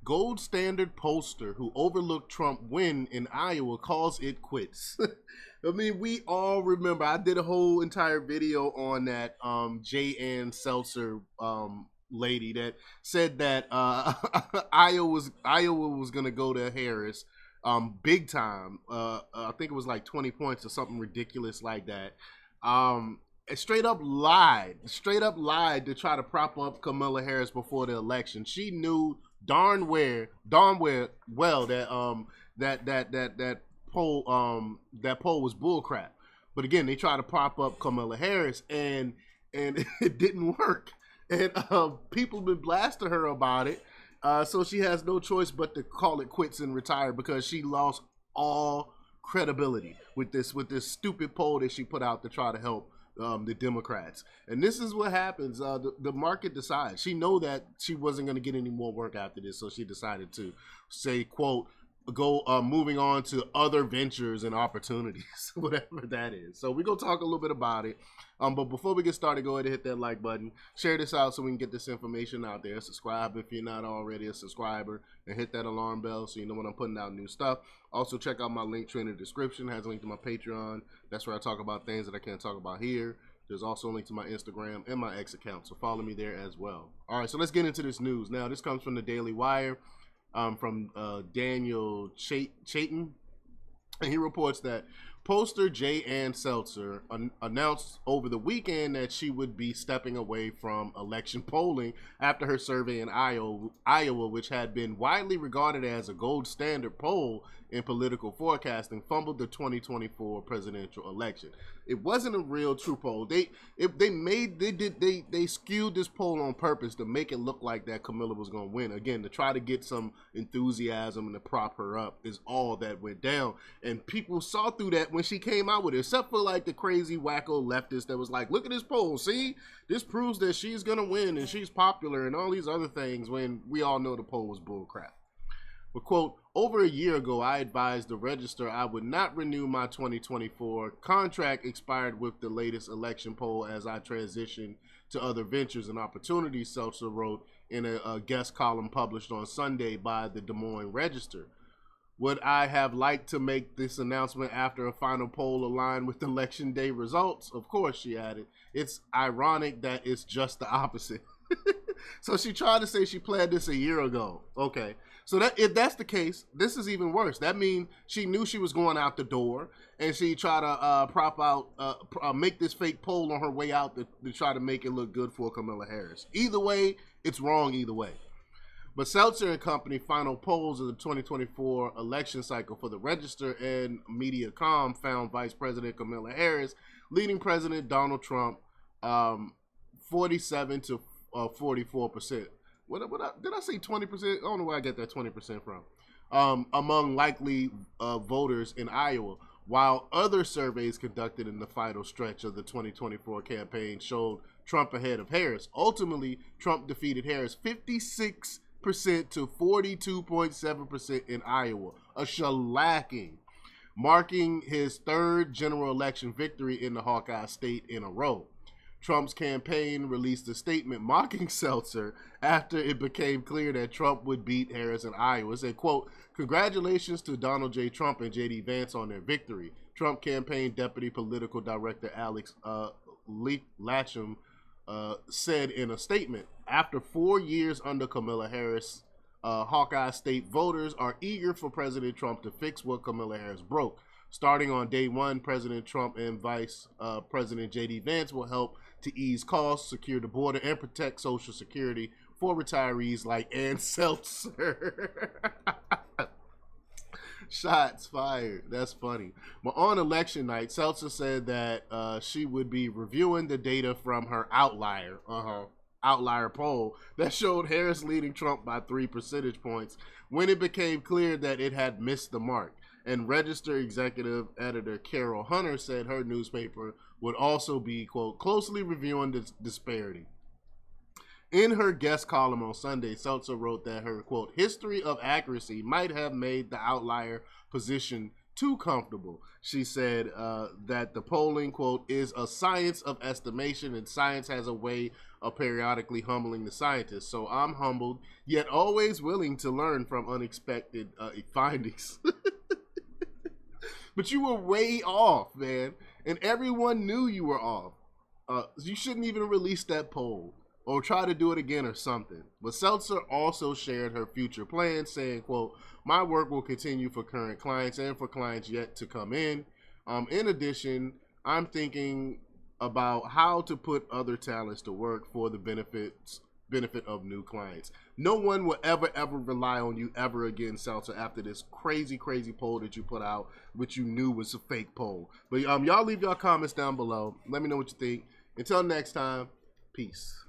Gold standard pollster who overlooked Trump win in Iowa calls it quits. I mean, we all remember. I did a whole entire video on that J. Ann Seltzer lady that said that Iowa was gonna go to Harris big time. I think it was like 20 points or something ridiculous like that. Straight up lied to try to prop up Kamala Harris before the election. She knew darn well that poll was bullcrap. But again, they tried to prop up Kamala Harris, and it didn't work. And people been blasting her about it. So she has no choice but to call it quits and retire because she lost all credibility with this stupid poll that she put out to try to help the Democrats. And this is what happens. The market decides. She know that she wasn't going to get any more work after this, so she decided to say, quote, go moving on to other ventures and opportunities, whatever that is. So we're going to talk a little bit about it. But before we get started, go ahead and hit that like button. Share this out so we can get this information out there. Subscribe if you're not already a subscriber. And hit that alarm bell so you know when I'm putting out new stuff. Also, check out my link tree in the description. It has a link to my Patreon. That's where I talk about things that I can't talk about here. There's also a link to my Instagram and my X account. So follow me there as well. All right, so let's get into this news. Now, this comes from the Daily Wire from Daniel Chaitin. And he reports that pollster J. Ann Seltzer announced over the weekend that she would be stepping away from election polling after her survey in Iowa, which had been widely regarded as a gold standard poll in political forecasting, fumbled the 2024 presidential election. It wasn't a real true poll. They skewed this poll on purpose to make it look like that Camilla was going to win. Again, to try to get some enthusiasm and to prop her up is all that went down. And people saw through that when she came out with it, except for like the crazy wacko leftist that was like, look at this poll, see? This proves that she's going to win and she's popular and all these other things, when we all know the poll was bullcrap. But, quote, over a year ago, I advised the Register I would not renew my 2024 contract expired with the latest election poll as I transitioned to other ventures and opportunities, Seltzer wrote in a guest column published on Sunday by the Des Moines Register. Would I have liked to make this announcement after a final poll aligned with election day results? Of course, she added. It's ironic that it's just the opposite. So she tried to say she planned this a year ago. Okay. So that if that's the case, this is even worse. That means she knew she was going out the door, and she tried to prop out, make this fake poll on her way out to try to make it look good for Kamala Harris. Either way, it's wrong either way. But Seltzer and company final polls of the 2024 election cycle for the Register and Mediacom found Vice President Kamala Harris leading President Donald Trump 47 to 44%. Did I say 20%? I don't know where I get that 20% from. Among likely voters in Iowa, while other surveys conducted in the final stretch of the 2024 campaign showed Trump ahead of Harris. Ultimately, Trump defeated Harris 56% to 42.7% in Iowa, a shellacking, marking his third general election victory in the Hawkeye state in a row. Trump's campaign released a statement mocking Seltzer after it became clear that Trump would beat Harris in Iowa. It said, quote, congratulations to Donald J. Trump and J.D. Vance on their victory. Trump campaign deputy political director Alex Latcham said in a statement, after 4 years under Kamala Harris, Hawkeye state voters are eager for President Trump to fix what Kamala Harris broke. Starting on day one, President Trump and Vice President J.D. Vance will help to ease costs, secure the border, and protect Social Security for retirees like Ann Seltzer. Shots fired. That's funny. But on election night, Seltzer said that she would be reviewing the data from her outlier poll that showed Harris leading Trump by 3 percentage points when it became clear that it had missed the mark. And Register executive editor Carol Hunter said her newspaper would also be, quote, closely reviewing this disparity. In her guest column on Sunday, Seltzer wrote that her, quote, history of accuracy might have made the outlier position too comfortable. She said that the polling, quote, is a science of estimation, and science has a way periodically humbling the scientists. So I'm humbled, yet always willing to learn from unexpected findings. But you were way off, man, and everyone knew you were off. You shouldn't even release that poll or try to do it again or something. But Seltzer also shared her future plans, saying, quote, "My work will continue for current clients and for clients yet to come in. In addition, I'm thinking about how to put other talents to work for the benefit of new clients. No one will ever rely on you ever again, Seltzer, after this crazy poll that you put out, which you knew was a fake poll." But y'all leave y'all comments down below. Let me know what you think. Until next time, peace.